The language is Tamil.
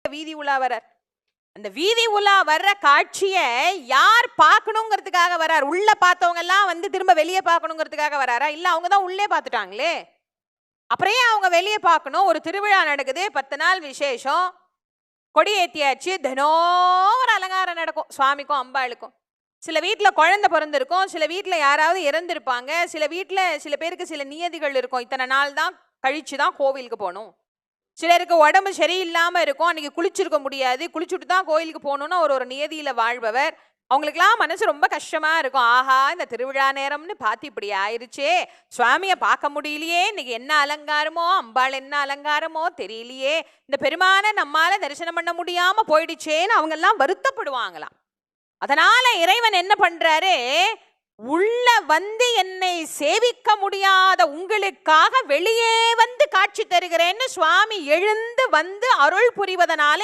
வீதி உலா வரார். அந்த வீதி உலா வர்ற காட்சிய யார் பார்க்கணுங்கிறதுக்காக வரார்? உள்ள பார்த்தவங்க எல்லாம் வந்து திரும்ப வெளியே பார்க்கணுங்கிறதுக்காக வராரா? இல்ல அவங்க தான் உள்ளே பார்த்துட்டாங்களே, அப்புறம் ஏன் அவங்க வெளியே பார்க்கணும்? ஒரு திருவிழா நடக்குது, 10 நாள் விசேஷம், கொடி ஏத்தியாச்சு, தினம் ஒரு அலங்காரம் நடக்கும் சுவாமிக்கும் அம்பாளுக்கும். சில வீட்டில் குழந்தை பிறந்திருக்கும், சில வீட்டில் யாராவது இறந்திருப்பாங்க, சில வீட்டில் சில பேருக்கு சில நியதிகள் இருக்கும். இத்தனை நாள் தான் கழிச்சு தான் கோவிலுக்கு போகணும். சிலருக்கு உடம்பு சரியில்லாமல் இருக்கும், அன்னைக்கு குளிச்சிருக்க முடியாது, குளிச்சுட்டு தான் கோயிலுக்கு போகணும்னு ஒரு நியதியில் வாழ்பவர். அவங்களுக்குலாம் மனசு ரொம்ப கஷ்டமா இருக்கும். ஆஹா, இந்த திருவிழா நேரம்னு பார்த்து இப்படி ஆயிடுச்சே, சுவாமியை பார்க்க முடியலையே, இன்னைக்கு என்ன அலங்காரமோ, அம்பாள் என்ன அலங்காரமோ தெரியலையே, இந்த பெருமானை நம்மால தரிசனம் பண்ண முடியாம போயிடுச்சேன்னு அவங்க எல்லாம் வருத்தப்படுவாங்களாம். அதனால இறைவன் என்ன பண்றாரு? உள்ள வந்து என்னை சேவிக்க முடியாத உங்களுக்காக வெளியே வந்து காட்சி தருகிறேன்னு சுவாமி எழுந்து வந்து அருள் புரிவதனால